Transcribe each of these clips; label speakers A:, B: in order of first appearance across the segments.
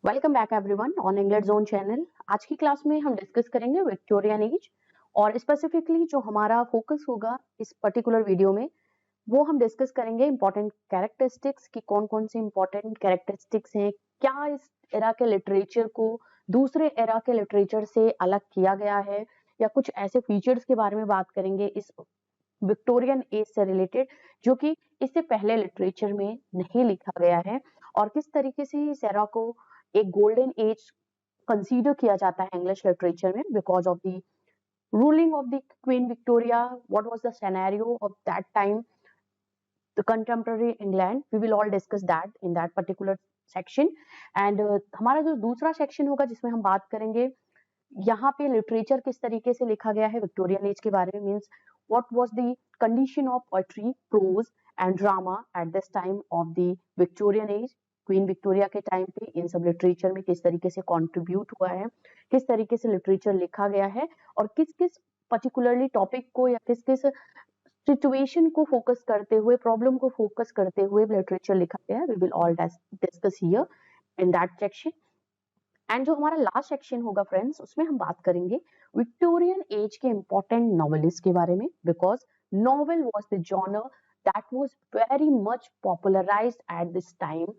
A: Welcome back everyone on EngLIT channel. आज की class में हम डिस्कस करेंगे विक्टोरियन एज और स्पेसिफिकली जो हमारा फोकस होगा इस पर्टिकुलर वीडियो में वो हम डिस्कस करेंगे इंपॉर्टेंट कैरेक्टरिस्टिक्स की कौन कौन सी इंपॉर्टेंट कैरेक्टरिस्टिक्स हैं, क्या इस एरा के लिटरेचर को दूसरे एरा के लिटरेचर से अलग किया गया है या कुछ ऐसे फीचर्स के बारे में बात करेंगे इस विक्टोरियन एज से रिलेटेड जो कि इससे पहले लिटरेचर में नहीं लिखा गया है और किस तरीके से इस एरा को एक गोल्डन एज कंसीडर किया जाता है इंग्लिश लिटरेचर में because of the ruling of the Queen Victoria, what was the scenario of that time, the contemporary England. We will all discuss that in that particular section. And हमारा जो दूसरा section होगा जिसमें हम बात करेंगे यहाँ पे लिटरेचर किस तरीके से लिखा गया है विक्टोरियन एज के बारे में, means what was the condition of poetry, prose and drama at this time of the Victorian age, queen Victoria के टाइम पे इन सब लिटरेचर में किस तरीके से कंट्रीब्यूट हुआ है, किस तरीके से लिटरेचर लिखा गया है और किस किस पर्टिकुलरली टॉपिक को या किस किस सिचुएशन को फोकस करते हुए, प्रॉब्लम को फोकस करते हुए लिटरेचर लिखा गया है। We will all discuss here in that section. And जो हमारा लास्ट सेक्शन होगा फ्रेंड्स उसमें हम बात करेंगे विक्टोरियन एज के इंपॉर्टेंट नॉवेलिस्ट के बारे में because novel was the genre that was very much popularised at this time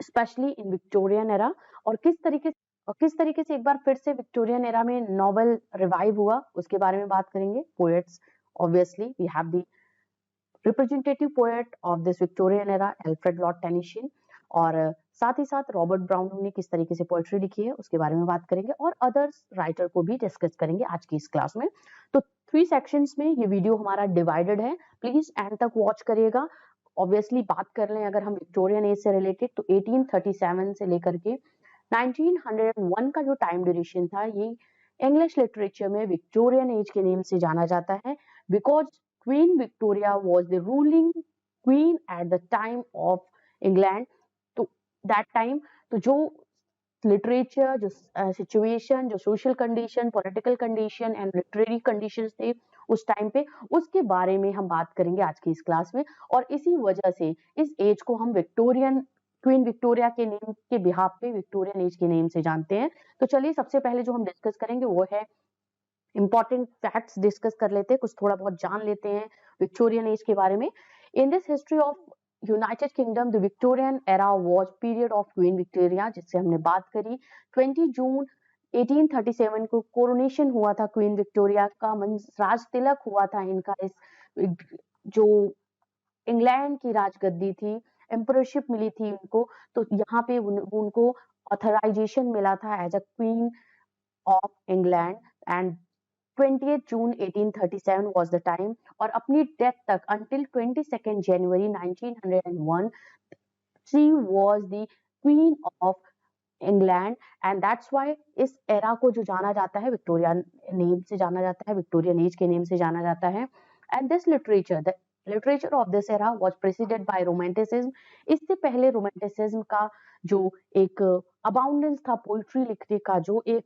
A: specially in Victorian era. और किस तरीके से एक बार फिर से विक्टोरियन एरा में नॉवेल रिवाइव हुआ उसके बारे में बात करेंगे। Poets obviously we have the representative poet of this Victorian era Alfred Lord Tennyson और साथ ही साथ रॉबर्ट ब्राउन ने किस तरीके से पोएट्री लिखी है उसके बारे में बात करेंगे और अदर्स राइटर को भी डिस्कस करेंगे आज की इस क्लास में। तो 3 सेक्शंस में ये वीडियो हमारा डिवाइडेड है, प्लीज एंड तक वॉच करिएगा। ऑब्वियसली बात कर लें अगर हम विक्टोरियन एज से रिलेटेड तो 1837 से लेकर के 1901 का जो टाइम ड्यूरेशन था ये इंग्लिश लिटरेचर में विक्टोरियन एज के नेम से जाना जाता है because queen Victoria was the ruling queen at the time of England. That time तो जो लिटरेचर, जो सिचुएशन, जो social condition, political condition and literary conditions थे उस टाइम पे, उसके बारे में हम बात करेंगे आज की इस क्लास में। और इसी वजह से इस एज को हम विक्टोरियन क्वीन विक्टोरिया के नेम के बिहाफ पे विक्टोरियन एज के नेम से जानते हैं। तो चलिए सबसे पहले जो हम डिस्कस करेंगे वो है इंपॉर्टेंट फैक्ट्स डिस्कस कर लेते हैं, कुछ थोड़ा बहुत जान लेते हैं विक्टोरियन एज के बारे में। In this history of United kingdom the Victorian era was period of queen Victoria जिससे हमने बात करी। 20 जून 1837 को कोरोनेशन हुआ था क्वीन विक्टोरिया का, राज तिलक हुआ था इनका। इस जो इंग्लैंड की राजगद्दी थी, एम्पररशिप मिली थी इनको, तो यहाँ पे उनको ऑथराइजेशन मिला था as a queen of England and 20th June 1837 was the time। और अपनी डेथ तक until 22nd January 1901 she was the queen of England and that's why इस एरा को जो जाना जाता है विक्टोरिया नेम से जाना जाता है, विक्टोरियन एज के नेम से जाना जाता है। And this literature, the literature of this era was preceded by romanticism. इससे पहले रोमांटिसिज्म का जो एक अबाउंडेंस था पोइट्री लिखने का, जो एक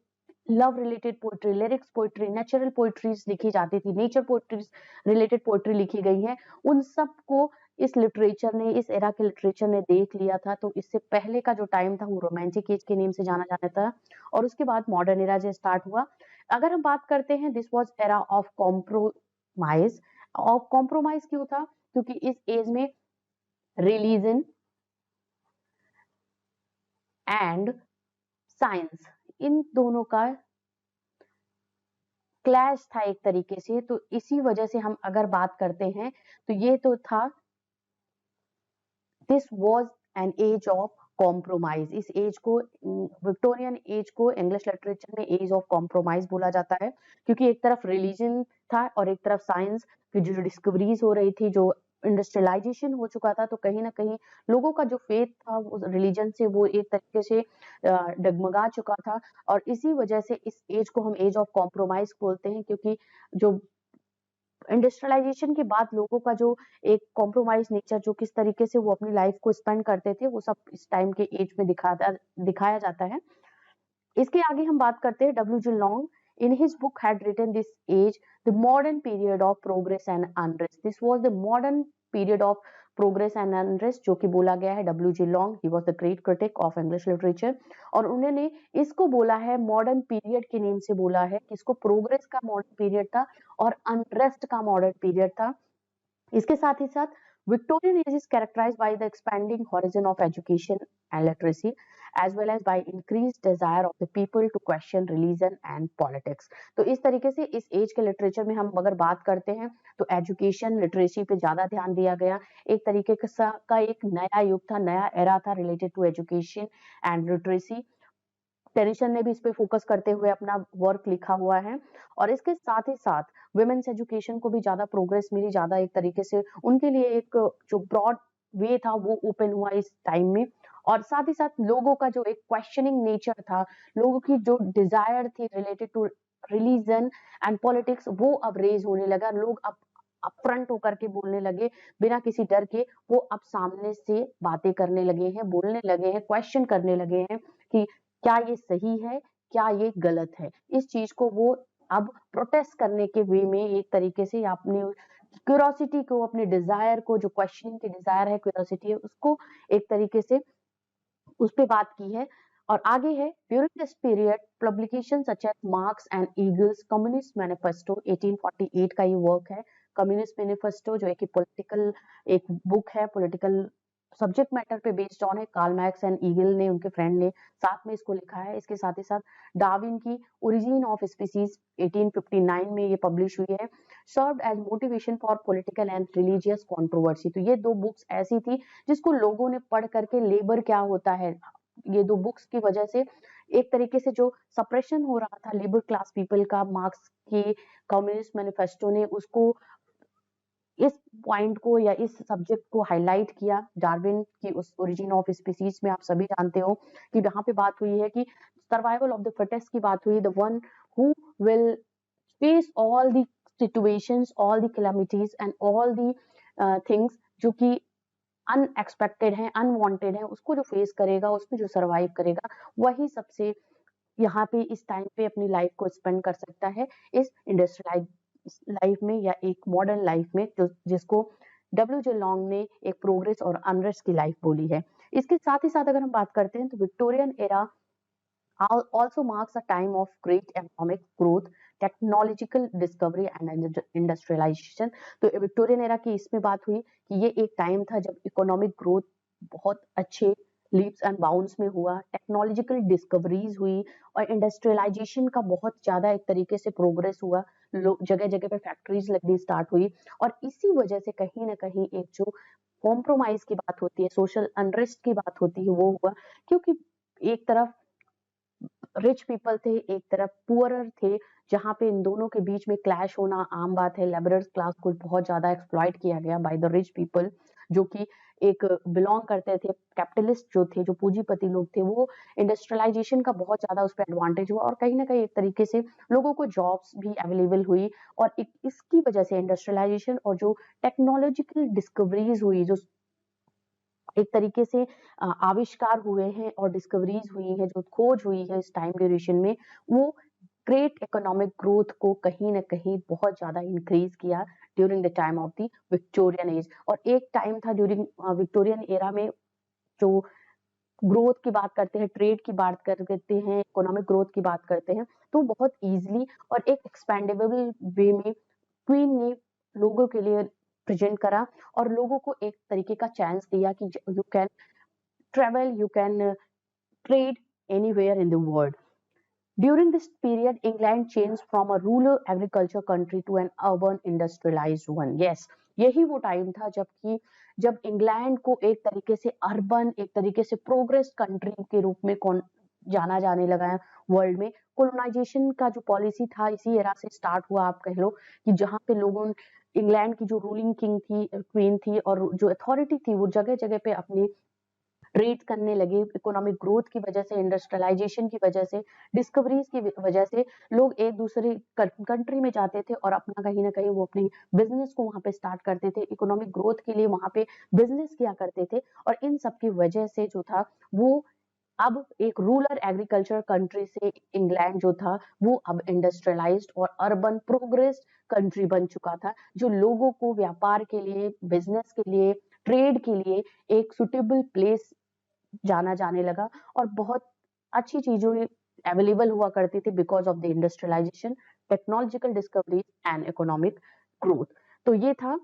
A: love related poetry, lyrics poetry, natural poetries लिखी जाती थी, नेचर पोइट्रीज रिलेटेड पोइट्री लिखी गई है, उन सब को इस लिटरेचर ने, इस एरा के लिटरेचर ने देख लिया था। तो इससे पहले का जो टाइम था वो रोमांटिक एज के नेम से जाना जाता था और उसके बाद मॉडर्न एरा जो स्टार्ट हुआ। अगर हम बात करते हैं this was era of compromise. Of compromise क्यों था? क्योंकि इस एज में रिलीजन एंड साइंस इन दोनों का क्लैश था एक तरीके से। तो इसी वजह से हम अगर बात करते हैं तो ये तो था, this was an age of compromise. इस एज को, विक्टोरियन एज को इंग्लिश लिटरेचर में एज ऑफ कॉम्प्रोमाइज बोला जाता है क्योंकि एक तरफ रिलीजन था और एक तरफ साइंस की जो डिस्कवरीज हो रही थी, जो इंडस्ट्रियलाइजेशन हो चुका था, तो कहीं ना कहीं लोगों का जो फेथ था वो रिलीजन से वो एक तरीके से डगमगा चुका था। और इसी वजह से इस एज को हम एज ऑफ कॉम्प्रोमाइज बोलते हैं क्योंकि जो इंडस्ट्रियलाइजेशन के बाद लोगों का जो एक कॉम्प्रोमाइज नेचर, जो किस तरीके से वो अपनी लाइफ को स्पेंड करते थे, वो सब इस टाइम के एज में दिखाया जाता है। इसके आगे हम बात करते हैं W G long. in his book had written this age, the modern period of progress and unrest. This was the modern period of progress and unrest, जो कि बोला गया है W.J. Long. He was the great critic of English literature. और उन्होंने इसको बोला है मॉडर्न पीरियड के नेम से बोला है कि इसको प्रोग्रेस का मॉडर्न पीरियड था और अनरेस्ट का मॉडर्न पीरियड था. इसके साथ ही साथ Victorian age is characterized by the expanding horizon of education and literacy, as well as by increased desire of the people to question religion and politics. तो इस तरीके से इस एज के लिटरेचर में हम अगर बात करते हैं तो एजुकेशन लिटरेसी पे ज्यादा ध्यान दिया गया. एक तरीके का एक नया युग था, नया एरा था related to education and literacy. Tennyson ने भी इस पे फोकस करते हुए अपना वर्क लिखा हुआ है. और इसके साथ ही साथ वुमेन्स एजुकेशन को भी ज्यादा प्रोग्रेस मिली, ज्यादा एक तरीके से उनके लिए एक जो ब्रॉड वे था वो ओपन हुआ इस टाइम में. और साथ ही साथ लोगों का जो एक क्वेश्चनिंग नेचर था, लोगों की जो डिजायर थी related to religion and politics, वो अब रेज होने लगा. लोग अब अपफ्रंट होकर के बोलने लगे बिना किसी डर के. वो अब सामने से बातें करने लगे हैं, बोलने लगे हैं, क्वेश्चन करने लगे हैं कि क्या ये सही है, क्या ये गलत है. इस चीज को वो अब प्रोटेस्ट करने के वे में एक तरीके से अपनी क्यूरोसिटी को, अपने डिजायर को, जो क्वेश्चनिंग की डिजायर है, क्यूरोसिटी है, उसको एक तरीके से उस पे बात की है. और आगे है during this period publication such as Marx and Engels Communist Manifesto. 1848 का ये वर्क है कम्युनिस्ट मैनिफेस्टो, जो एक पॉलिटिकल एक बुक है, पॉलिटिकल सब्जेक्ट मैटर पे बेस्ड ऑन है. कार्ल मैक्स एंड ईगल ने, उनके फ्रेंड ने साथ में इसको लिखा है. इसके साथ ही साथ डार्विन की ओरिजिन ऑफ स्पीसीज 1859 में ये पब्लिश हुई है. Served as motivation for political and religious controversy. तो ये दो बुक्स ऐसी थी जिसको लोगों ने पढ़ करके लेबर क्या होता है, ये दो बुक्स की वजह से एक तरीके से जो सप्रेशन हो रहा था लेबर क्लास पीपल का, मार्क्स की कम्युनिस्ट मैनिफेस्टो ने उसको, इस पॉइंट को या इस सब्जेक्ट को हाईलाइट किया. डार्विन की उस ओरिजिन ऑफ स्पीसीज में आप सभी जानते हो कि यहाँ पे बात हुई है कि सर्वाइवल ऑफ द फिटेस्ट की बात हुई. The one who will face all the situations, all the calamities and all the things जो कि अनएक्सपेक्टेड है, अनवांटेड है, उसको जो फेस करेगा, उसमें जो सर्वाइव करेगा, वही सबसे यहाँ पे इस टाइम पे अपनी लाइफ को स्पेंड कर सकता है इस इंडस्ट्रियलाइज लाइफ में या एक मॉडर्न लाइफ में, जो जिसको W.J. लॉन्ग ने एक प्रोग्रेस और अनरेस्ट की लाइफ बोली है. इसके साथ ही साथ अगर हम बात करते हैं तो Victorian era also marks a time of great economic growth, technological discovery and industrialization. तो विक्टोरियन एरा की इसमें बात हुई कि ये एक टाइम था जब इकोनॉमिक ग्रोथ बहुत अच्छे लीप्स एंड बाउंड्स में हुआ, टेक्नोलॉजिकल डिस्कवरीज हुई और इंडस्ट्रियलाइजेशन का बहुत ज्यादा एक तरीके से प्रोग्रेस हुआ. जगह जगह पे फैक्ट्रीज लगनी स्टार्ट हुई. और इसी वजह से कहीं ना कहीं एक जो कॉम्प्रोमाइज की बात होती है, सोशल अनरेस्ट की बात होती है, वो हुआ. क्योंकि एक तरफ रिच पीपल थे, एक तरफ पुअरर थे, जहां पे इन दोनों के बीच में क्लैश होना आम बात है. लेबरर्स क्लास को बहुत ज्यादा एक्सप्लॉइट किया गया बाय द रिच पीपल, जो कि एक बिलोंग करते थे, कैपिटलिस्ट जो थे, जो पूंजीपति लोग थे, वो इंडस्ट्रियलाइजेशन का बहुत ज्यादा उस पर एडवांटेज हुआ. और कहीं ना कहीं एक तरीके से लोगों को जॉब्स भी अवेलेबल हुई. और इसकी वजह से इंडस्ट्रियलाइजेशन और जो टेक्नोलॉजिकल डिस्कवरीज हुई, जो एक तरीके से आविष्कार हुए हैं और डिस्कवरीज हुई है, जो खोज हुई है इस टाइम ड्यूरेशन में, वो ग्रेट इकोनॉमिक ग्रोथ को कहीं ना कहीं बहुत ज्यादा इंक्रीज किया during the time of the Victorian age. और एक टाइम था ड्यूरिंग विक्टोरियन एरा में जो ग्रोथ की बात करते हैं, ट्रेड की बात करते हैं, इकोनॉमिक ग्रोथ की बात करते हैं, तो बहुत इजीली और एक एक्सपेंडेबल वे में क्वीन ने लोगों के लिए प्रेजेंट करा और लोगों को एक तरीके का चांस दिया कि you can travel, you can trade anywhere in the world. During this period, England changed from a rural agriculture country to an urban industrialized one. Yes, यही वो टाइम था जब इंग्लैंड को एक तरीके से अर्बन, एक तरीके से प्रोग्रेस कंट्री के रूप में जाना जाने लगा है वर्ल्ड में. कोलोनाइजेशन का जो पॉलिसी था इसी एरा से स्टार्ट हुआ, आप कह लो, कि जहाँ पे लोगों, इंग्लैंड की जो रूलिंग किंग थी, क्वीन थी, और जो अथॉरिटी थी, वो जगह जगह पे अपनी ट्रेड करने लगे. इकोनॉमिक ग्रोथ की वजह से, इंडस्ट्रियलाइजेशन की वजह से, डिस्कवरीज की वजह से लोग एक दूसरे कंट्री में जाते थे और अपना कहीं ना कहीं वो अपनी बिजनेस को वहां पे स्टार्ट करते थे, इकोनॉमिक ग्रोथ के लिए वहां पे बिजनेस किया करते थे. और इन सब की वजह से जो था वो अब एक रूरल एग्रीकल्चर कंट्री से इंग्लैंड जो था वो अब इंडस्ट्रियलाइज्ड और अर्बन प्रोग्रेस कंट्री बन चुका था, जो लोगों को व्यापार के लिए, बिजनेस के लिए, ट्रेड के लिए एक सुटेबल प्लेस जाना जाने लगा और बहुत अच्छी चीजों अवेलेबल हुआ करती थी because of the industrialisation, technological discoveries and economic growth. तो ये था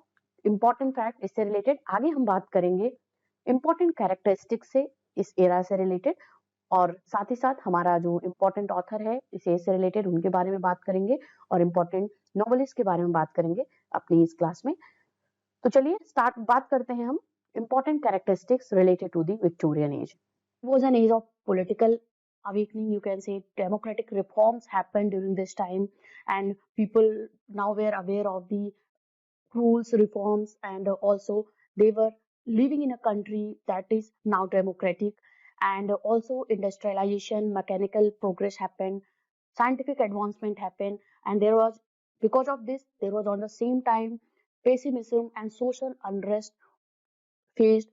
A: इंपॉर्टेंट फैक्ट इससे रिलेटेड। आगे हम बात करेंगे इंपॉर्टेंट कैरेक्टरिस्टिक्स से इस एरा से रिलेटेड, और साथ ही साथ हमारा जो इम्पोर्टेंट ऑथर है इस एज से रिलेटेड उनके बारे में बात करेंगे और इम्पोर्टेंट नॉवेलिस्ट के बारे में बात करेंगे अपनी इस क्लास में। तो चलिए स्टार्ट बात करते हैं हम important characteristics related to the Victorian age. It was an age of political awakening, you can say. Democratic reforms happened during this time, and people now were aware of the rules, reforms, and also they were living in a country that is now democratic. And also industrialization, mechanical progress happened, scientific advancement happened, and there was, because of this, there was on the same time pessimism and social unrest faced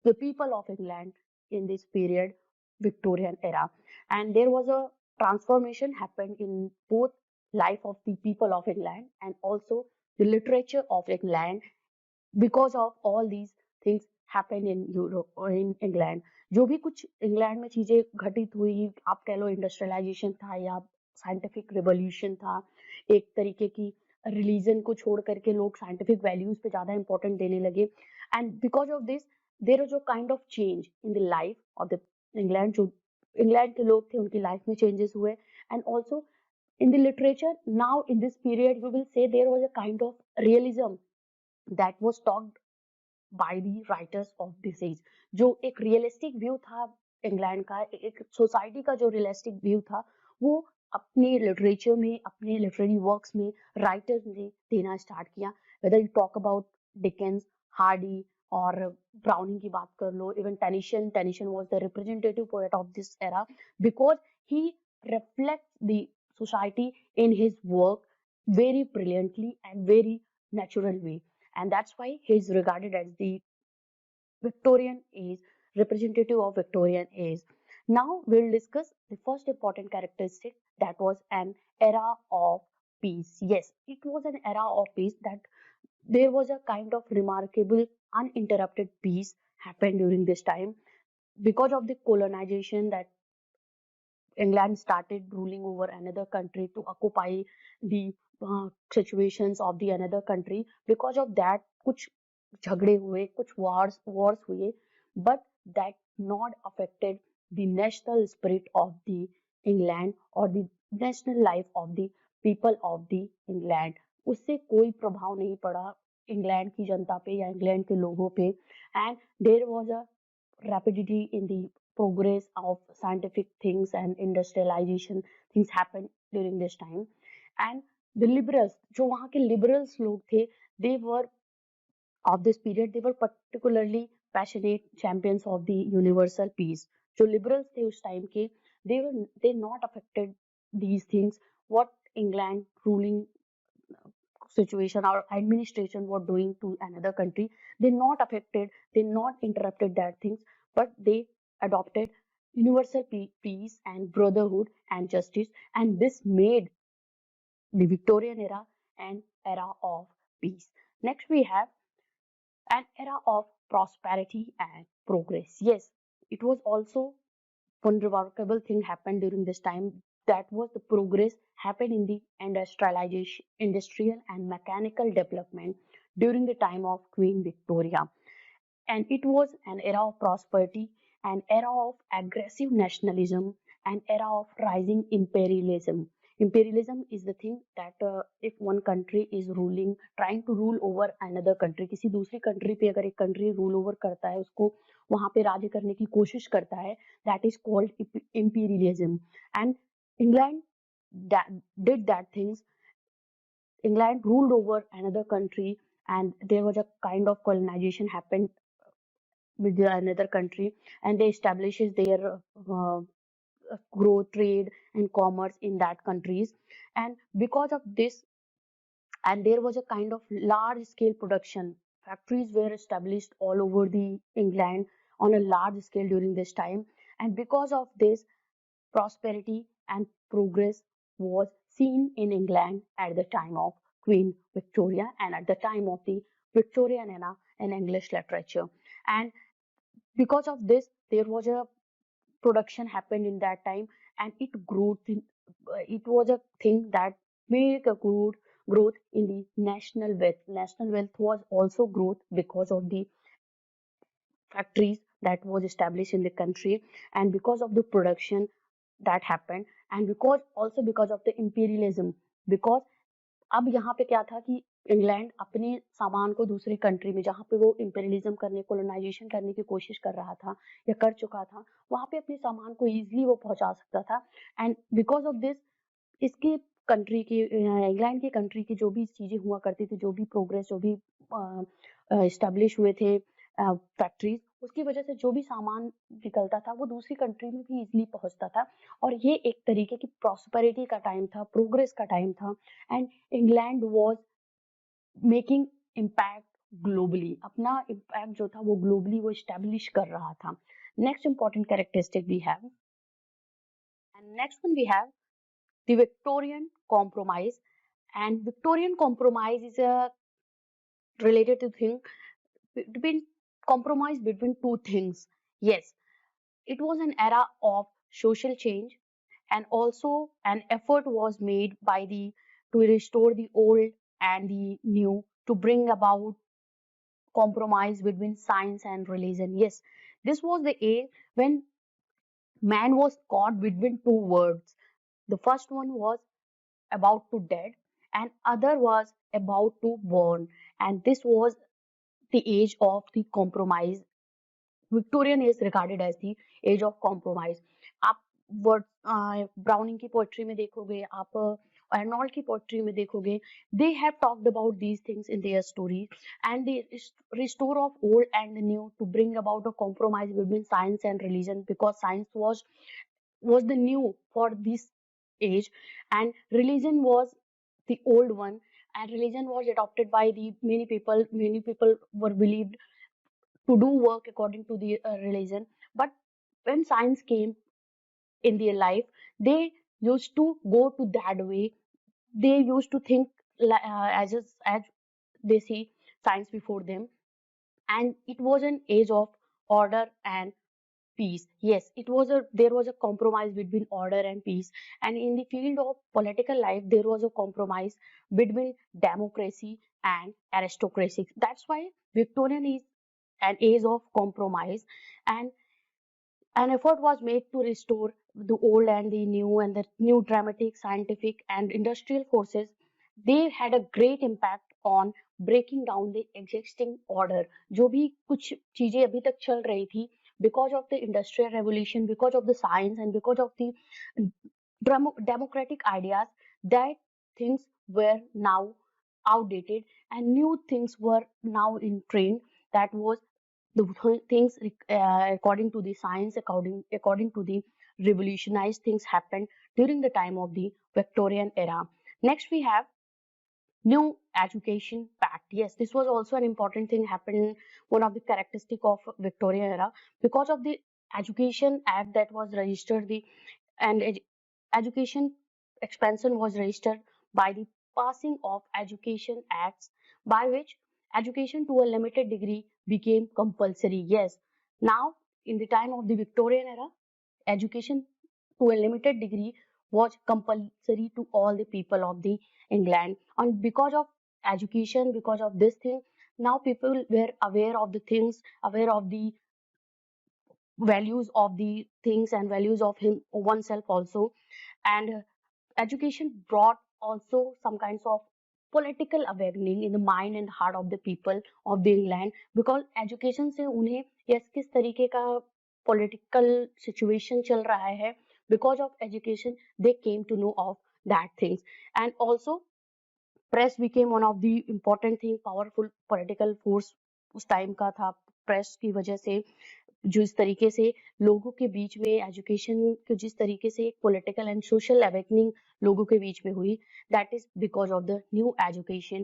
A: the people of England in this period, Victorian era. And there was a transformation happened in both life of the people of England and also the literature of England because of all these things happened in Europe or in England. जो भी कुछ England में चीजें घटित हुई, आप कह लो industrialisation था या साइंटिफिक रिवॉल्यूशन था, एक तरीके की रिलीजन को छोड़ करके लोग साइंटिफिक वैल्यूज पे ज्यादा इंपॉर्टेंट देने लगे, and because of this there was a kind of change in the life of the England. जो इंग्लैंड के लोग थे उनकी लाइफ में चेंजेस हुए, and also in the literature now in this period we will say there was a kind of realism that was talked by the writers of this age। जो एक realistic view था England का, एक society का जो realistic view था वो अपने लिटरेचर में, अपने लिटरेरी वर्क्स में राइटर्स ने देना स्टार्ट किया। Whether you talk about Dickens, Hardy और ब्राउनिंग की बात कर लो, even Tennyson was the representative poet of this era because he reflects the society in his work very brilliantly and very natural way, and that's why he is regarded as the Victorian age, representative of Victorian age. Now we'll discuss the first important characteristic, that was an era of peace. Yes, it was an era of peace, that there was a kind of remarkable uninterrupted peace happened during this time because of the colonization, that England started ruling over another country to occupy the situations of the another country. Because of that, कुछ झगड़े हुए, कुछ wars हुए, but that not affected the national spirit of the England or the national life of the people of the England. उससे कोई प्रभाव नहीं पड़ा इंग्लैंड की जनता पे या इंग्लैंड के लोगों पे, and there was a rapidity in the progress of scientific things and industrialization things happened during this time, and the liberals, जो वहाँ के liberals लोग थे, they were of this period, they were particularly passionate champions of the universal peace। जो liberals थे उस time के, they not affected these things what England ruling situation or administration were doing to another country. They not affected, they not interrupted that things, but they adopted universal peace and brotherhood and justice, and this made the Victorian era an era of peace. Next we have an era of prosperity and progress. Yes, it was also one remarkable thing happened during this time, that was the progress happened in the industrial and mechanical development during the time of Queen Victoria, and it was an era of prosperity, an era of aggressive nationalism, an era of rising imperialism. Imperialism is the thing that if one country is ruling, trying to rule over another country, किसी दूसरी country पे अगर एक country rule over करता है, उसको वहाँ पे राज्य करने की कोशिश करता है, that is called imperialism, and England did that things. England ruled over another country, and there was a kind of colonization happened with another country, and they establishes their growth, trade and commerce in that countries, and because of this, and there was a kind of large scale production, factories were established all over the England on a large scale during this time, and because of this, prosperity and progress was seen in England at the time of Queen Victoria and at the time of the Victorian era in English literature. And because of this, there was a production happened in that time, and it was a thing that made a growth in the national wealth. National wealth was also growth because of the factories that was established in the country, and because of the production that happened, and because of the imperialism. Because अब यहाँ पे क्या था कि England अपने सामान को दूसरे कंट्री में, जहाँ पे वो इंपेरियलिज्म करने, कोलोनाइजेशन करने की कोशिश कर रहा था या कर चुका था, वहाँ पे अपने सामान को इजीली वो पहुंचा सकता था। एंड बिकॉज ऑफ दिस, इसके कंट्री की, इंग्लैंड की कंट्री की जो भी चीजें हुआ करती थी, जो भी प्रोग्रेस, जो भी इस्टेब्लिश हुए थे फैक्ट्रीज, उसकी वजह से जो भी सामान निकलता था वो दूसरी कंट्री में भी इजीली पहुंचता था। और ये एक तरीके की प्रॉस्पेरिटी का टाइम था, प्रोग्रेस का टाइम था, and England was making impact globally. अपना इम्पैक्ट जो था वो ग्लोबली वो इस्टेब्लिश कर रहा था। Next important characteristic we have, and next one we have the Victorian compromise. And Victorian compromise is a related to thing between compromise between two things. Yes, it was an era of social change, and also an effort was made by the to restore the old and the new, to bring about compromise between science and religion. Yes, this was the age when man was caught between two words. The first one was about to dead and other was about to born, and this was the age of the compromise. Victorian is regarded as the age of compromise. आप word browning की poetry में देखोगे, आप Arnold की poetry में देखोगे, they have talked about these things in their stories, and the restore of old and new to bring about a compromise between science and religion, because science was the new for this age, and religion was the old one, and religion was adopted by the many people. Many people were believed to do work according to the religion, but when science came in their life, they used to go to that way. They used to think as they see science before them, and it was an age of order and peace. Yes, there was a compromise between order and peace, and in the field of political life there was a compromise between democracy and aristocracy. That's why Victorian is an age of compromise, and an effort was made to restore the old and the new, and the new dramatic, scientific, and industrial forces. They had a great impact on breaking down the existing order. जो भी कुछ चीजें अभी तक चल रही थी, because of the industrial revolution, because of the science, and because of the democratic ideas, that things were now outdated and new things were now in trend. That was the things according to the science, according to the revolutionized things happened during the time of the Victorian era. Next we have New Education Pact. Yes, this was also an important thing happened, one of the characteristic of Victorian era, because of the Education Act that was registered, the and education expansion was registered by the passing of Education Acts, by which education to a limited degree became compulsory. Yes, now in the time of the Victorian era, education to a limited degree was compulsory to all the people of the England. And because of education, because of this thing, now people were aware of the things, aware of the values of the things and values of him oneself also. And education brought also some kinds of political awakening in the mind and heart of the people of the England, because education से उन्हें yes किस तरीके का political situation चल रहा है, because of education they came to know of that things. And also press became one of the important thing, powerful political force उस time का था। प्रेस की वजह से जो इस तरीके से लोगों के बीच में एजुकेशन के जिस तरीके से एक पॉलिटिकल एंड सोशल अवेकनिंग लोगों के बीच में हुई, that is because of the new education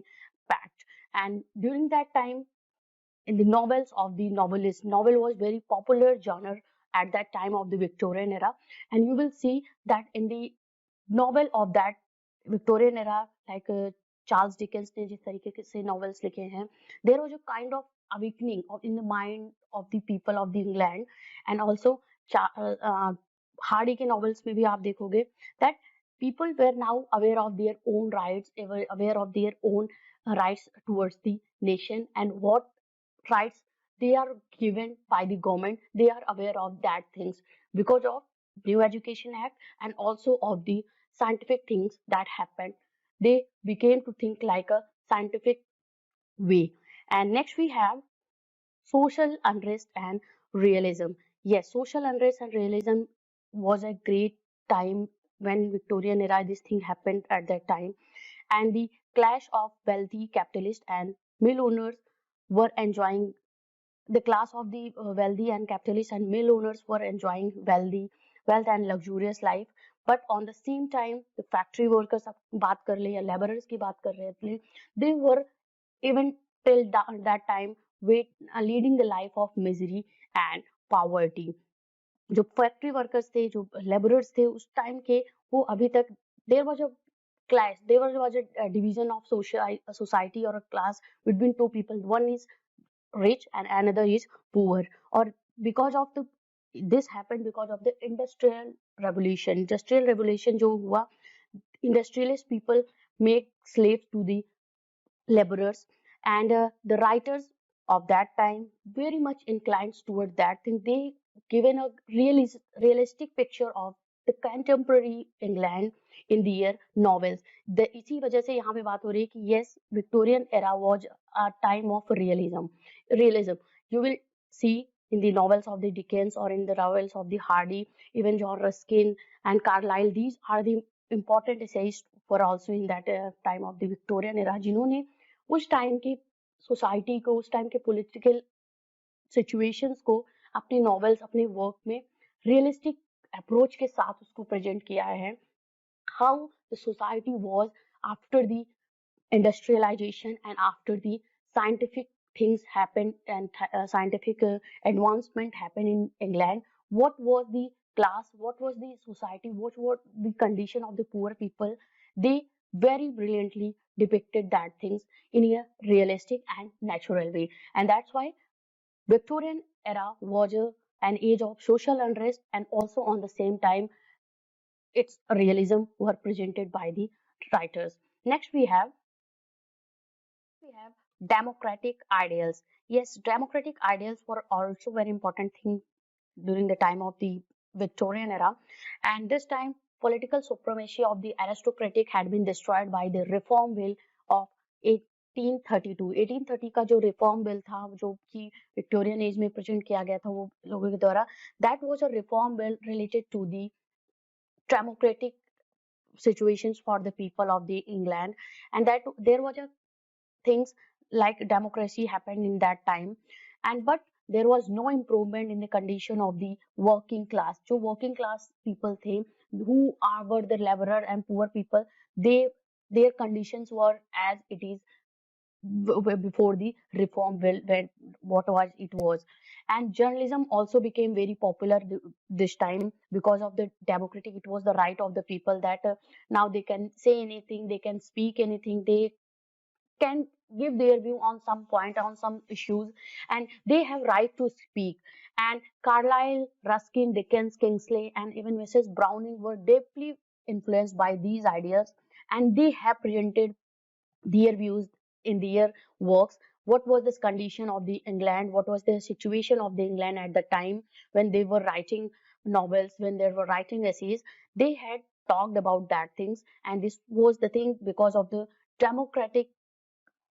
A: pact. And during that time in the novels of the novelists, novel was very popular genre at that time of the Victorian era, and you will see that in the novel of that Victorian era, like Charles Dickens ने जिस तरीके से novels लिखे हैं, there was a kind of awakening of in the mind of the people of the England, and also Hardy के novels में भी आप देखोगे that people were now aware of their own rights, aware of their own rights towards the nation, and what rights they are given by the government. They are aware of that things because of New Education Act and also of the scientific things that happened. They became to think like a scientific way. And next we have social unrest and realism. Yes, social unrest and realism was a great time when Victorian era this thing happened at that time, and the clash of wealthy capitalists and mill owners were enjoying the class of the wealthy and capitalists and mill owners were enjoying wealth and luxurious life, but on the same time the factory workers अब बात कर ले या laborers की बात कर रहे थे, they were even till that time wait, leading the life of misery and poverty. जो फैक्ट्री वर्कर्स थे, जो लेबरर्स थे उस टाइम के, वो अभी तक there was a class, there was a division of society or a class between two people, one is rich and another is poor, or because of the this happened because of the industrial revolution जो हुआ, industrialist people make slaves to the laborers, and the writers of that time very much inclined towards that thing. They given a realistic picture of the contemporary England in their novels. The इसी वजह से यहाँ पे बात हो रही है कि yes, Victorian era was a time of realism. You will see in the novels of the Dickens or in the novels of the Hardy, even John Ruskin and Carlyle. These are the important essayists for also in that time of the Victorian era, जिन्होंने उस time की society को, उस time के political situations को अपने novels, अपने work में रियलिस्टिक अप्रोच के साथ उसको प्रेजेंट किया है. How the society was after the industrialization and after the scientific things happened and scientific advancement happened in England. What was the class, what was the society, what was the condition of the poor people? They very brilliantly depicted that things in a realistic and natural way, and that's why Victorian era was an age of social unrest, and also on the same time its realism were presented by the writers. Next we have democratic ideals. Yes, democratic ideals were also very important thing during the time of the Victorian era, and this time political supremacy of the aristocratic had been destroyed by the reform bill of 1832. 1830 का जो reform bill था, जो कि Victorian age में present किया गया था वो लोगों के द्वारा, that was a reform bill related to the democratic situations for the people of the England, and that there was a things like democracy happened in that time, and but there was no improvement in the condition of the working class. जो working class people थे, who were the laborer and poor people, their conditions were as it is before the reform bill, when what was it was. And journalism also became very popular this time because of the democratic, it was the right of the people that now they can say anything, they can speak anything, they can give their view on some point, on some issues, and they have right to speak. And Carlyle, Ruskin, Dickens, Kingsley, and even Mrs. Browning were deeply influenced by these ideas, and they have presented their views in their works. What was this condition of the England, what was the situation of the England at the time when they were writing novels, when they were writing essays, they had talked about that things, and this was the thing because of the democratic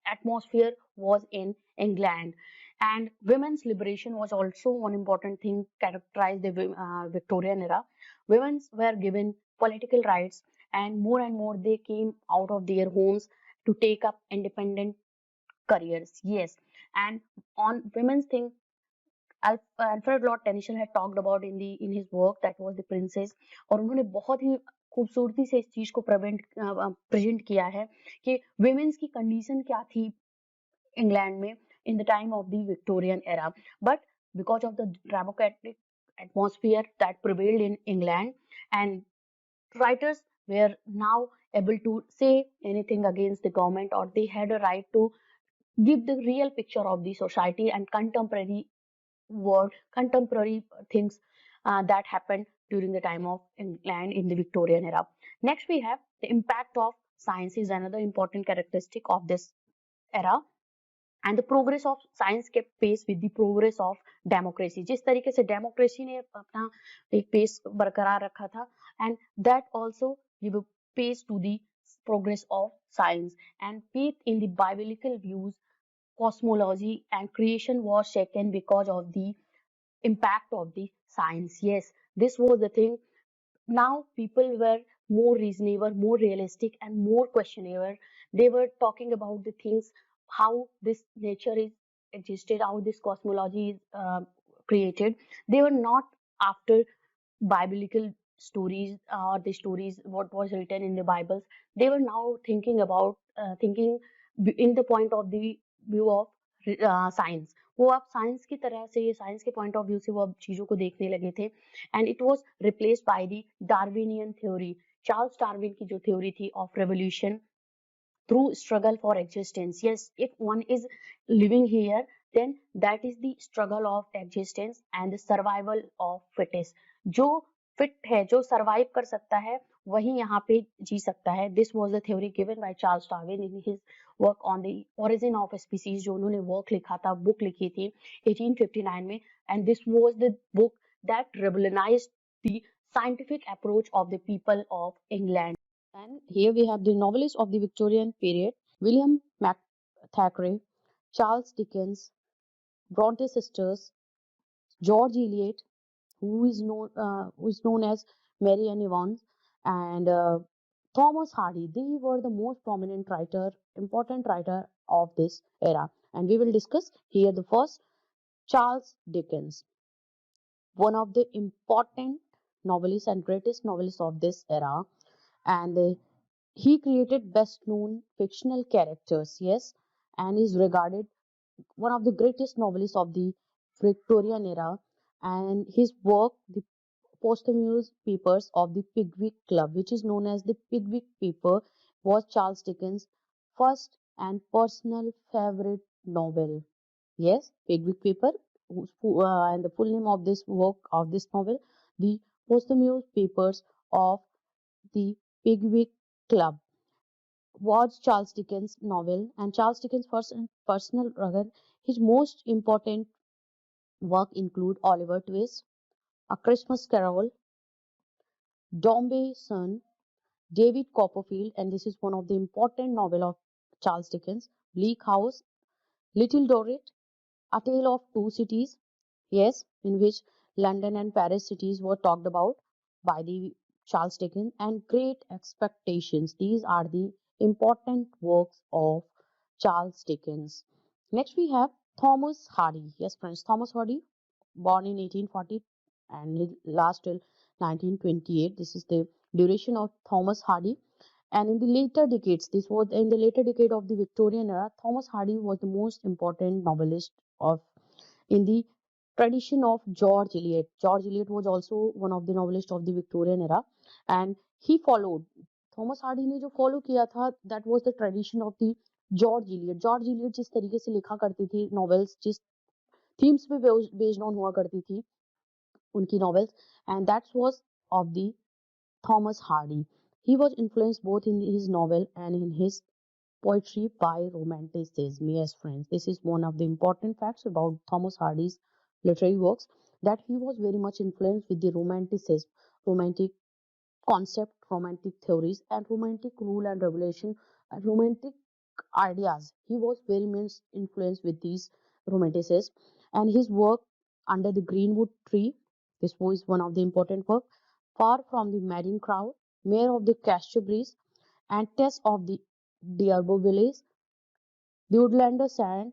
A: atmosphere was in England. And women's liberation was also one important thing characterized the Victorian era. Women were given political rights, and more they came out of their homes to take up independent careers. Yes, and on women's thing, Alfred Lord Tennyson had talked about in his work that was the Princess, और उन्होंने बहुत ही खूबसूरती से इस चीज को present किया है कि women's की कंडीशन क्या थी इंग्लैंड में in the time of the Victorian era. But because of the democratic atmosphere that prevailed in England, and writers were now able to say anything against the government, or they had a right to give the real picture of the society and contemporary world, contemporary things that happened during the time of England in the Victorian era. Next, we have the impact of science is another important characteristic of this era. And the progress of science kept pace with the progress of democracy. जिस तरीके से democracy ने अपना एक pace बरकरार रखा था, and that also give a pace to the progress of science. And faith in the biblical views, cosmology and creation was shaken because of the impact of the science. Yes, this was the thing. Now people were more reasonable, more realistic, and more questionable. They were talking about the things, how this nature is existed, how this cosmology is created. They were not after biblical stories or the stories what was written in the Bibles. They were now thinking about thinking in the point of the view of science. वो अब science की तरह से, science के point of view से वो अब चीजों को देखने लगे थे. And it was replaced by the Darwinian theory. Charles Darwin की जो थ्योरी थी of revolution through struggle for existence. Yes, if one is living here, then that is the struggle of existence and the survival of fittest. जो fit है, जो survive कर सकता है, वही यहाँ पे जी सकता है. This was the theory given by Charles Darwin in his work on the origin of species, जो उन्होंने वर्क लिखा था, बुक लिखी थी 1859 में. And this was the book that revolutionized the scientific approach of the people of England. And here we have the novelists of the Victorian period: William Thackeray, Charles Dickens, Bronte sisters, George Eliot, who is known as Mary Ann Evans, and Thomas Hardy. They were the most prominent important writer of this era. And we will discuss here the first, Charles Dickens, one of the important novelists and greatest novelists of this era. And he created best known fictional characters, yes, and is regarded one of the greatest novelists of the Victorian era. And his work, the posthumous papers of the Pickwick Club, which is known as the Pickwick Paper, was Charles Dickens' first and personal favorite novel. Yes, Pickwick Paper, and the full name of this work of this novel, the posthumous papers of the Pickwick Club, was Charles Dickens' novel, and Charles Dickens' first and personal record. His most important work include Oliver Twist, A Christmas Carol, Dombey Son, David Copperfield, and this is one of the important novel of Charles Dickens, Bleak House, Little Dorrit, A Tale of Two Cities, yes, in which London and Paris cities were talked about by the Charles Dickens, and Great Expectations. These are the important works of Charles Dickens. Next we have Thomas Hardy. Yes, friends, Thomas Hardy, born in 1840 and he last till 1928. This is the duration of Thomas Hardy. And in the later decades, this was in the later decade of the Victorian era, Thomas Hardy was the most important novelist of in the tradition of George Eliot. George Eliot was also one of the novelists of the Victorian era, and he followed, Thomas Hardy ने जो follow किया था, that was the tradition of the George Eliot. George Eliot जिस तरीके से लिखा करती थी नॉवेल्स, जिस थीम्स पे बेस्ड ऑन हुआ करती थी उनकी novels, and that's was of the Thomas Hardy. He was influenced both in his novel and in his poetry by romanticism. Yes, friends, this is one of the important facts about Thomas Hardy's literary works, that he was very much influenced with the romanticism, romantic concept, romantic theories, and romantic rule and regulation, and romantic ideas. He was very much influenced with these romanticists, and his work Under the Greenwood Tree. This was one of the important work. Far from the Madding Crowd, Mayor of the Casterbridge, and Test of the D'Urbervilles, The Woodlander Sand,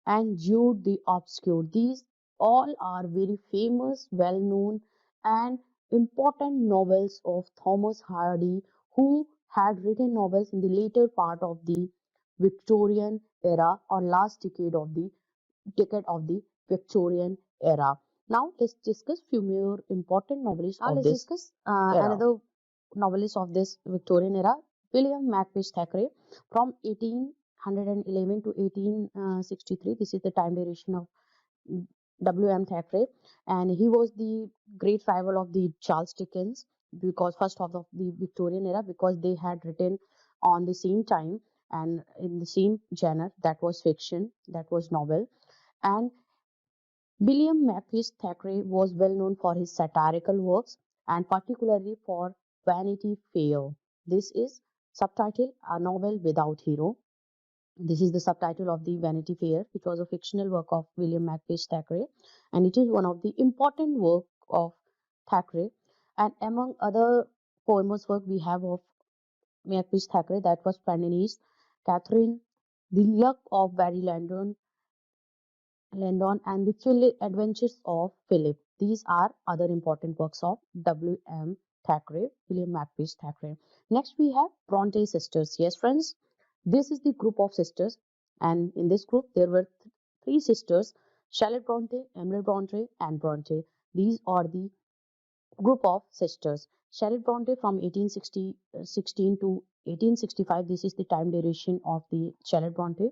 A: and Jude the Obscure. These all are very famous, well known, and important novels of Thomas Hardy, who had written novels in the later part of the Victorian era, or last decade of the Victorian era. Now let's discuss few more important novelists of this era. Another novelist of this Victorian era, William Makepeace Thackeray, from 1811 to 1863. This is the time duration of W.M. Thackeray, and he was the great rival of the Charles Dickens, because first of the Victorian era, because they had written on the same time and in the same genre, that was fiction, that was novel. And William Makepeace Thackeray was well known for his satirical works and particularly for Vanity Fair. This is subtitle A Novel Without Hero. This is the subtitle of the Vanity Fair, which was a fictional work of William Makepeace Thackeray, and it is one of the important work of Thackeray. And among other poems work we have of Makepeace Thackeray, that was Pendennis, Catherine, The Luck of Barry Landon, and the Adventures of Philip. These are other important works of W.M. Thackeray, William Makepeace Thackeray. Next, we have Bronte sisters. Yes, friends, this is the group of sisters, and in this group, there were three sisters: Charlotte Bronte, Emily Bronte, and Bronte. These are the group of sisters. Charlotte Bronte from 1816 to 1865. This is the time duration of the Charlotte Bronte.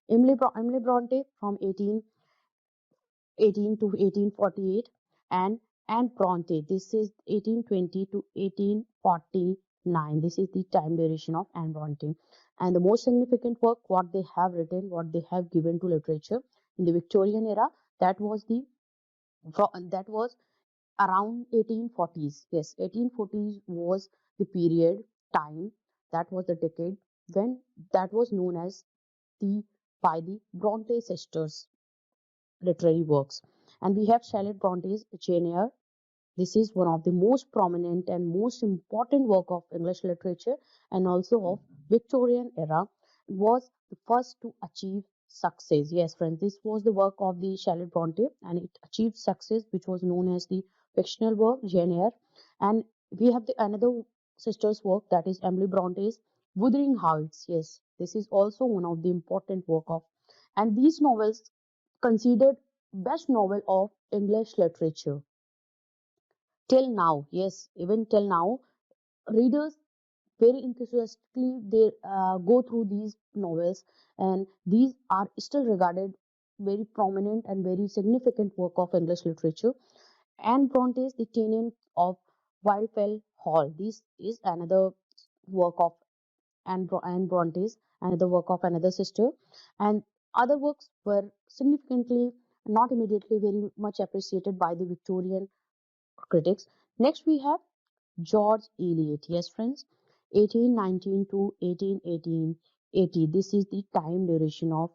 A: Emily Bronte from 18 to 1848, and Bronte, this is 1820 to 1849. This is the time duration of Anne Bronte. And the most significant work what they have written, what they have given to literature in the Victorian era, that was around 1840s. Yes, 1840s was the period time, that was the decade when that was known as the by the Bronte sisters literary works. And we have Charlotte Bronte's Jane Eyre. This is one of the most prominent and most important work of English literature and also of Victorian era. Was the first to achieve success. Yes, friends, this was the work of the Charlotte Bronte, and it achieved success, which was known as the fictional work Jane Eyre. And we have the another sister's work, that is Emily Bronte's Wuthering Heights. Yes, this is also one of the important work of, and these novels considered best novel of English literature till now. Yes, even till now, readers very enthusiastically they go through these novels, and these are still regarded very prominent and very significant work of English literature. Anne Bronte's The Tenant of Wildfell Hall. This is another work of Anne Bronte's, another work of another sister, and other works were significantly not immediately very much appreciated by the Victorian critics. Next, we have George Eliot. Yes, friends, 1819 to 1880. This is the time duration of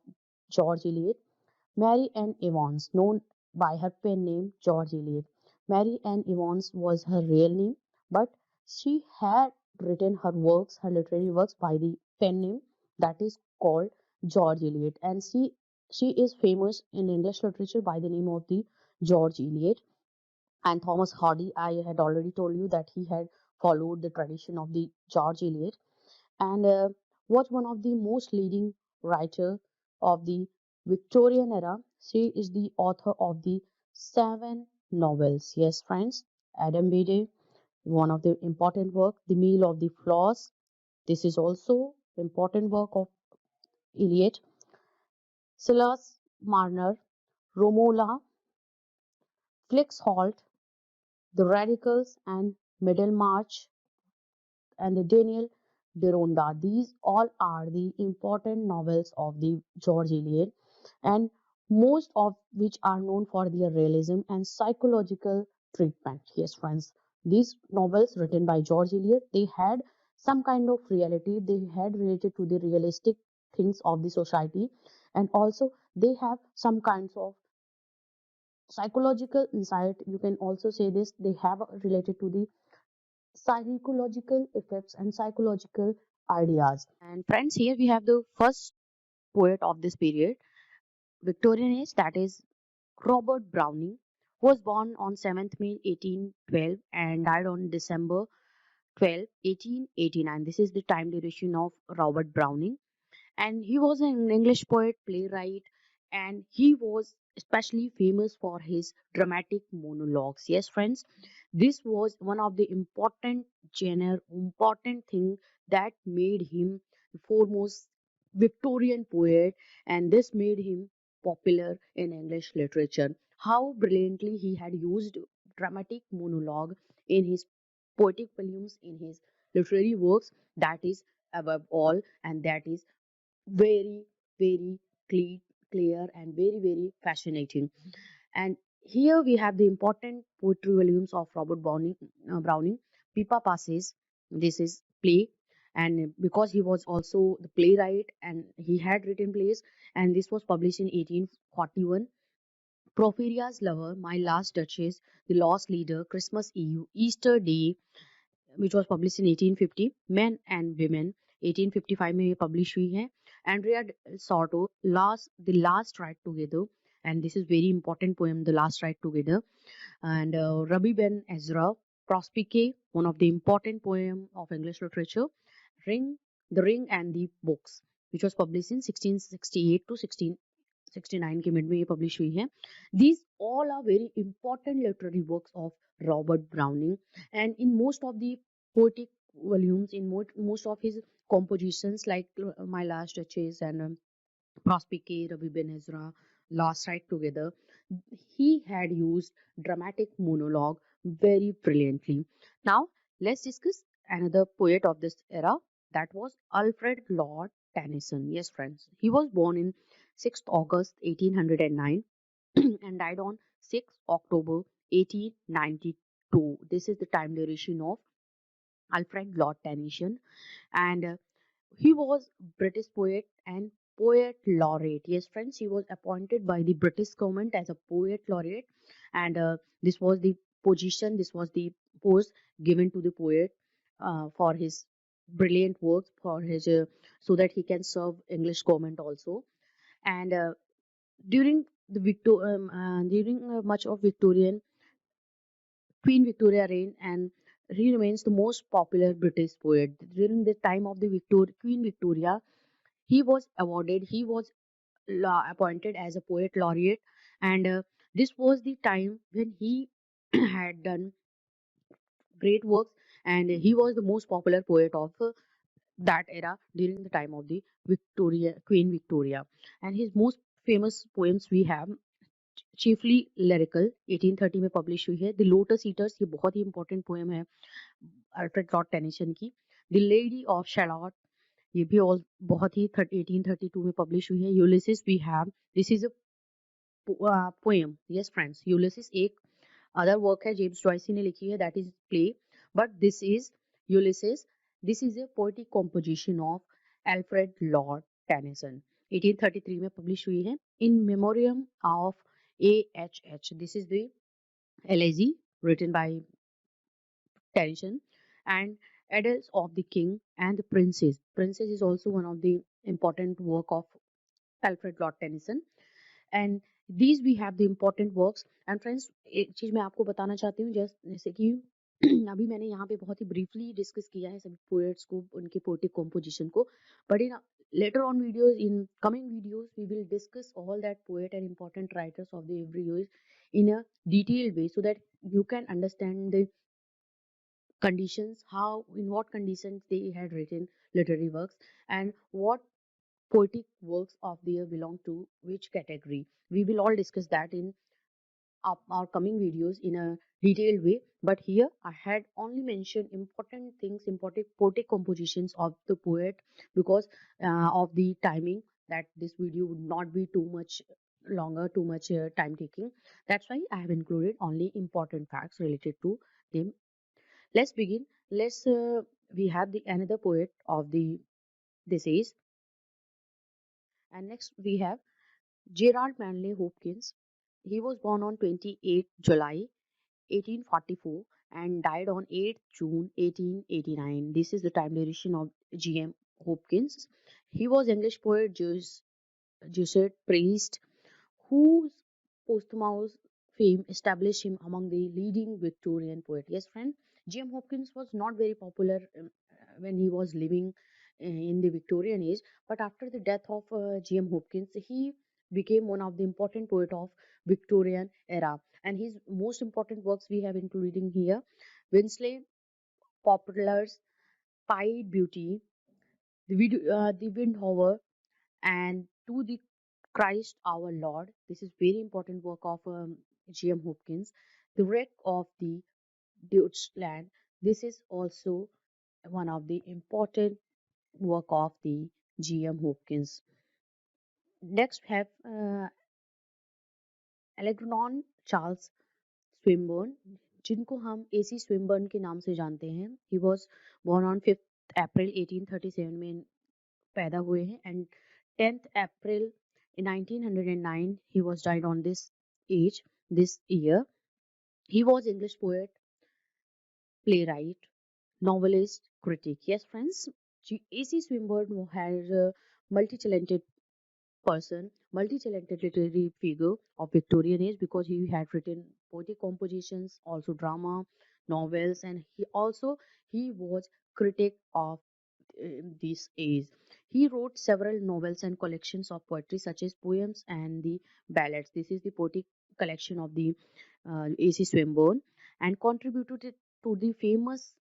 A: George Eliot. Mary Ann Evans, known by her pen name George Eliot. Mary Ann Evans was her real name, but she had written her works, her literary works, by the pen name that is called George Eliot, and she is famous in English literature by the name of the George Eliot. And Thomas Hardy, I had already told you that he had followed the tradition of the George Eliot, and was one of the most leading writer of the Victorian era. She is the author of the seven novels. Yes, friends, Adam Bede, one of the important work, The Meal of the Floss. This is also important work of Eliot. Silas Marner, Romola, Flixholt, The Radicals, and Middlemarch, and the Daniel Deronda. These all are the important novels of the George Eliot, and most of which are known for their realism and psychological treatment. Yes, friends, these novels written by George Eliot, they had some kind of reality. They had related to the realistic things of the society, and also they have some kinds of psychological insight. You can also say this. They have related to the psychological effects and psychological ideas. And friends, here we have the first poet of this period, Victorian age, that is Robert Browning, who was born on 7th May 1812 and died on December 12, 1889. This is the time duration of Robert Browning. And he was an English poet, playwright, and he was especially famous for his dramatic monologues. Yes, friends, this was one of the important thing that made him the foremost Victorian poet, and this made him popular in English literature. How brilliantly he had used dramatic monologue in his poetic volumes, in his literary works, that is above all, and that is very, very clear, clear and very, very fascinating. And here we have the important poetry volumes of Robert Browning, Pippa Passes. This is play, and because he was also the playwright and he had written plays, and this was published in 1841. Porphyria's Lover, My Last Duchess, The Lost Leader, Christmas Eve, Easter Day, which was published in 1850. Men and Women 1855 में ये publish हुई है. Andrea Sorto, The Last Ride Together, and this is very important poem, The Last Ride Together. And Rabi Ben Ezra, Prospice, one of the important poem of English literature. The Ring and the Books, which was published in 1668 to 1669 के mid में ये publish हुई है. These all are very important literary works of Robert Browning, and in most of the poetic volumes, in most of his compositions like My Last Duchess and Prospice, Rabi Ben Ezra, Last Ride Together, he had used dramatic monologue very brilliantly. Now, let's discuss another poet of this era, that was Alfred Lord Tennyson. Yes, friends, he was born in 6th August 1809 and died on 6th October 1892. This is the time duration of Alfred Lord Tennyson, and he was British poet and poet laureate. Yes, friends, he was appointed by the British government as a poet laureate, and this was the position, this was the post given to the poet for his brilliant works, for his so that he can serve English government also. And during during much of Victorian Queen Victoria reign, and he remains the most popular British poet. During the time of the Queen Victoria, he was awarded, he was appointed as a poet laureate, and this was the time when he had done great works, and he was the most popular poet of that era during the time of the Queen Victoria. And his most famous poems we have chiefly lyrical 1830 में publish हुई है. The Lotus Eaters, ये बहुत ही important poem है Alfred Lord Tennyson की. The Lady of Shalott, ये भी और बहुत ही 1832 में publish हुई है. Ulysses we have, this is a poem. Yes friends, Ulysses एक other work है जेम्स जॉयसी ने लिखी है, that is play, but this is Ulysses. This is a poetic composition of Alfred Lord Tennyson. 1833 में publish हुई है. In memoriam of A.H.H. This is the elegy written by Tennyson. And Adults of the King and the Princess. Princess is also one of the important work of Alfred Lord Tennyson. And these we have the important works. And friends, एक चीज मैं आपको बताना चाहती हूँ, जैसे कि अभी मैंने यहाँ पे बहुत ही briefly डिस्कस किया है सभी पोएट्स को, उनके पोएटिक कॉम्पोजिशन को, but in later on videos, in coming videos, we will discuss all that poet and important writers of the every year in a detailed way, so that you can understand the conditions, how, in what conditions they had written literary works, and what poetic works of theirs belong to which category. We will all discuss that in our coming videos in a detailed way, but here I had only mentioned important things, important poetic compositions of the poet, because of the timing, that this video would not be too much longer, too much time taking. That's why I have included only important facts related to them. Let's begin. Let's We have the another poet of the this age, and next we have Gerard Manley Hopkins. He was born on 28 July 1844 and died on 8 June 1889. This is the time duration of G.M. Hopkins. He was English poet, Jesuit priest, whose posthumous fame established him among the leading Victorian poets. Yes, friend, G.M. Hopkins was not very popular when he was living in the Victorian age, but after the death of G.M. Hopkins, he became one of the important poet of Victorian era. And his most important works we have including here: Winsley, Poplars, Pied Beauty, the Wind Hover, and To the Christ our Lord. This is very important work of G.M. Hopkins. The Wreck of the Deutschland. This is also one of the important work of the G.M. Hopkins. Next we have Algernon Charles Swinburne, जिनको हम AC Swinburne के नाम से जानते हैं. He was born on 5th April 1837 में पैदा हुए हैं, and 10th April 1909 he was died on this year. He was English poet, playwright, novelist, critic. Yes, friends, AC Swinburne had a multi-talented person, multi-talented literary figure of Victorian age, because he had written poetic compositions, also drama, novels, and he was critic of this age. He wrote several novels and collections of poetry such as poems and the ballads. This is the poetic collection of the AC Swinburne, and contributed to the famous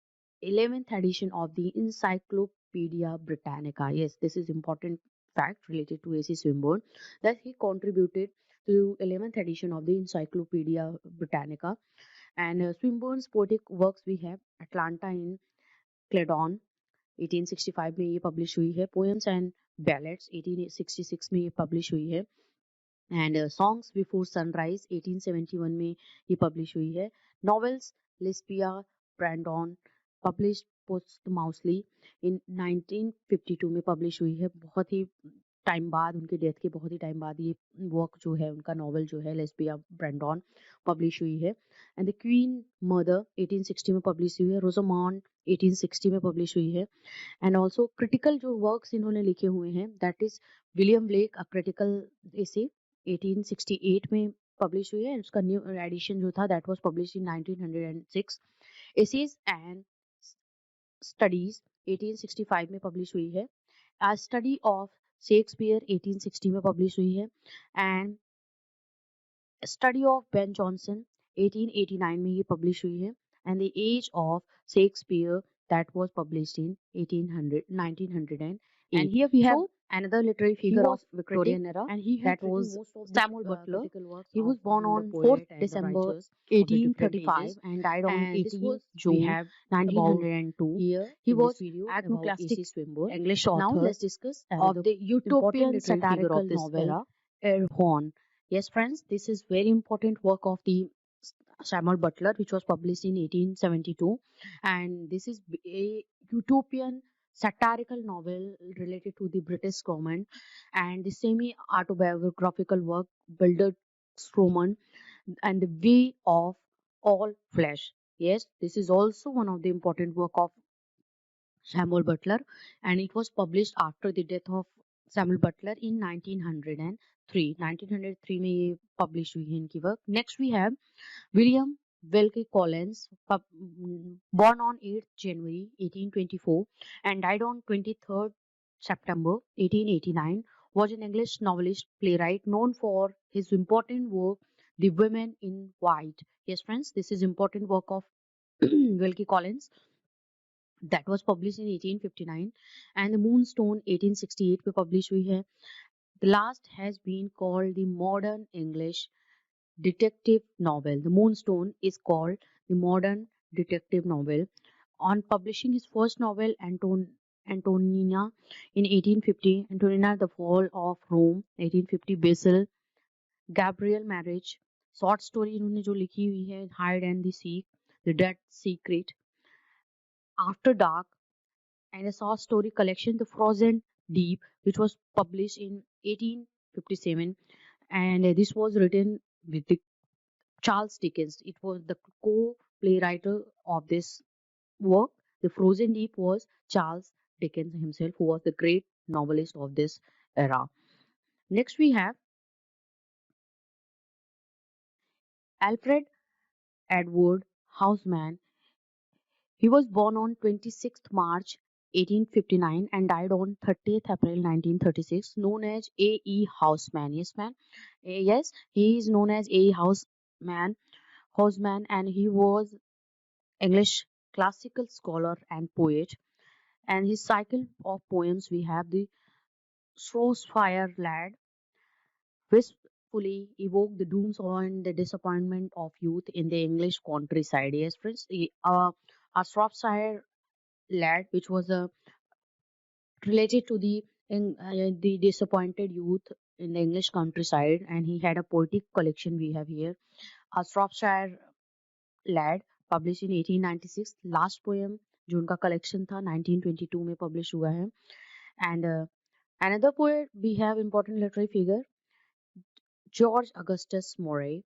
A: 11th edition of the Encyclopedia Britannica. Yes, this is important fact related to AC Swinburne, that he contributed to 11th edition of the Encyclopedia Britannica. And Swinburne's poetic works we have Atlanta in Cledon 1865 में ये publish हुई है. Poems and ballets 1866 में ये publish हुई है. And songs before sunrise 1871 में ये पब्लिश हुई है. नॉवेल्स लिस्पिया ब्रैंडॉन पब्लिश पोस्टमाउसली इन 1952 में पब्लिश हुई है. बहुत ही टाइम बाद, उनके डेथ के बहुत ही टाइम बाद ये वर्क जो है, उनका नॉवल जो है लेस्बिया ब्रैंडॉन पब्लिश हुई है. एंड द क्वीन मदर 1860 में पब्लिश हुई है. रोजामॉन्ड 1860 में पब्लिश हुई है. एंड ऑल्सो क्रिटिकल जो वर्क्स इन्होंने लिखे हुए हैं, that is William Blake a critical essay 1868 में पब्लिश हुई है. उसका न्यू एडिशन जो था that was publish in 1906. Essays and studies 1865 में पब्लिश हुई है. A Study of Shakespeare 1860 में पब्लिश हुई है. And study of Ben Jonson 1889 में ये पब्लिश हुई है. And the age of Shakespeare that was published in 1908. And here we have another literary figure of Victorian era, and that was Samuel Butler. He was born on 4th December 1835 and died on 18th June 1902. He was iconoclastic English author. Now let's discuss of the utopian satirical novel Erewhon. Yes, friends, this is very important work of the Samuel Butler, which was published in 1872, and this is a utopian satirical novel related to the British government, and the semi-autobiographical work Bilder's Roman and the Way of All Flesh. Yes, this is also one of the important work of Samuel Butler, and it was published after the death of Samuel Butler in 1903. 1903 में ये publish हुई है इनकी work. Next we have William Wilkie Collins, born on 8th January 1824 and died on 23rd September 1889, was an English novelist, playwright known for his important work, The Women in White. Yes, friends, this is important work of Wilkie Collins that was published in 1859, and The Moonstone 1868 में published हुई है. The last has been called the modern English detective novel. The Moonstone is called the modern detective novel. On publishing his first novel, Antonina, in 1850, Antonina, The Fall of Rome, 1850, Basil, Gabriel Marriage, short story इन्होंने जो लिखी हुई है, Hide and the Seek, The Dead Secret, After Dark, and a short story collection, The Frozen Deep, which was published in 1857, and this was written with the Charles Dickens. It was the co-playwright of this work. The Frozen Deep was Charles Dickens himself, who was the great novelist of this era. Next we have Alfred Edward Houseman. He was born on 26th March 1859 and died on 30th April 1936, known as A.E. Houseman. Yes, man. Yes, he is known as A.E. Houseman, and he was English classical scholar and poet. And his cycle of poems we have the Shropshire Lad, wistfully evoke the dooms and the disappointment of youth in the English countryside. Yes, friends, a Shropshire Lad, which was related to the disappointed youth in the English countryside, and he had a poetic collection we have here. A Shropshire Lad, published in 1896. Last poem जो उनका collection था 1922 में publish हुआ है. And another poet we have important literary figure George Augustus Murray,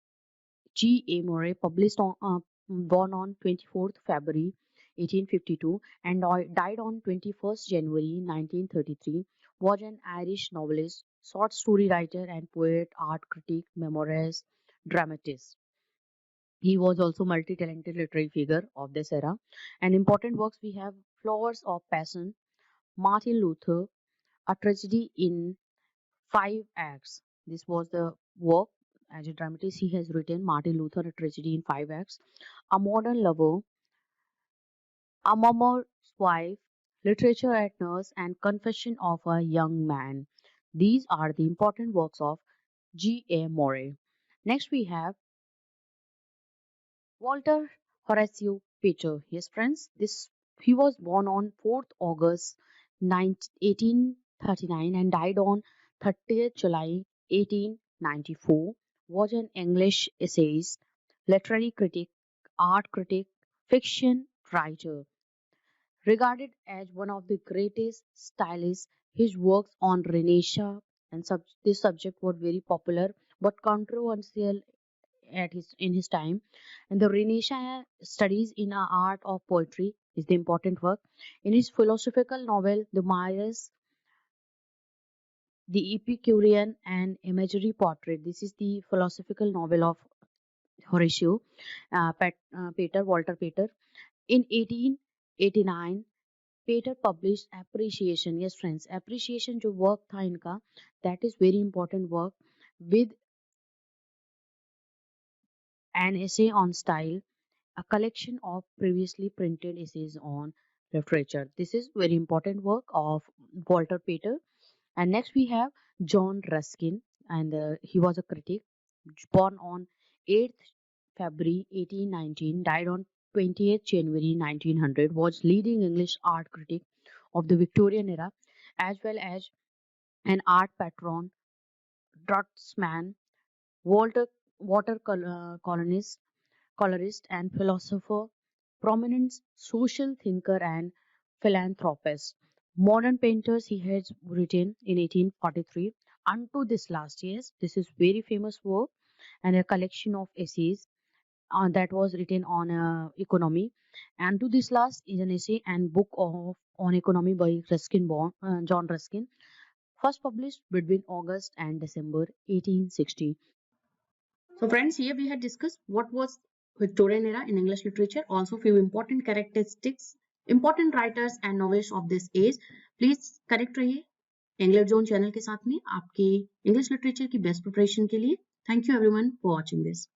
A: G.A. Murray, born on 24th February 1852 and died on 21st January 1933, was an Irish novelist, short story writer and poet, art critic, memoirist, dramatist. He was also multi-talented literary figure of this era. And important works we have Flowers of Passion, Martin Luther, A Tragedy in 5 acts. This was the work as a dramatist he has written Martin Luther, A Tragedy in 5 acts, A Modern Lover, A Murmur's Wife, Literature at Nurse, and Confession of a Young Man. These are the important works of G.A. Murray. Next we have Walter Horatio Pater. Yes, friends, he was born on 4th August 1839 and died on 30th July 1894. Was an English essayist, literary critic, art critic, fiction writer. Regarded as one of the greatest stylists, his works on Renaissance and this subject were very popular but controversial in his time. And the Renaissance studies in art of poetry is the important work. In his philosophical novel The Myers, The Epicurean and Imagery Portrait, this is the philosophical novel of Horatio Walter Pater. In 1889 Pater published Appreciation. Yes friends, Appreciation जो work था इनका, that is very important work with an essay on style, a collection of previously printed essays on literature. This is very important work of Walter Pater. And next we have John Ruskin, and he was a critic, born on 8th February 1819, died on 20th January 1900, was leading English art critic of the Victorian era, as well as an art patron, draftsman, Walter colorist and philosopher, prominent social thinker and philanthropist. Modern painters he has written in 1843 unto this last years. This is very famous work and a collection of essays that was written on economy. And to this last is an essay and book of on economy by John Ruskin, first published between August and December 1860. So friends, here we had discussed what was Victorian era in English literature, also few important characteristics, important writers and novelists of this age. Please connect रहिए एंग्लिट zone channel के साथ में आपके English literature की best preparation के लिए. Thank you everyone for watching this.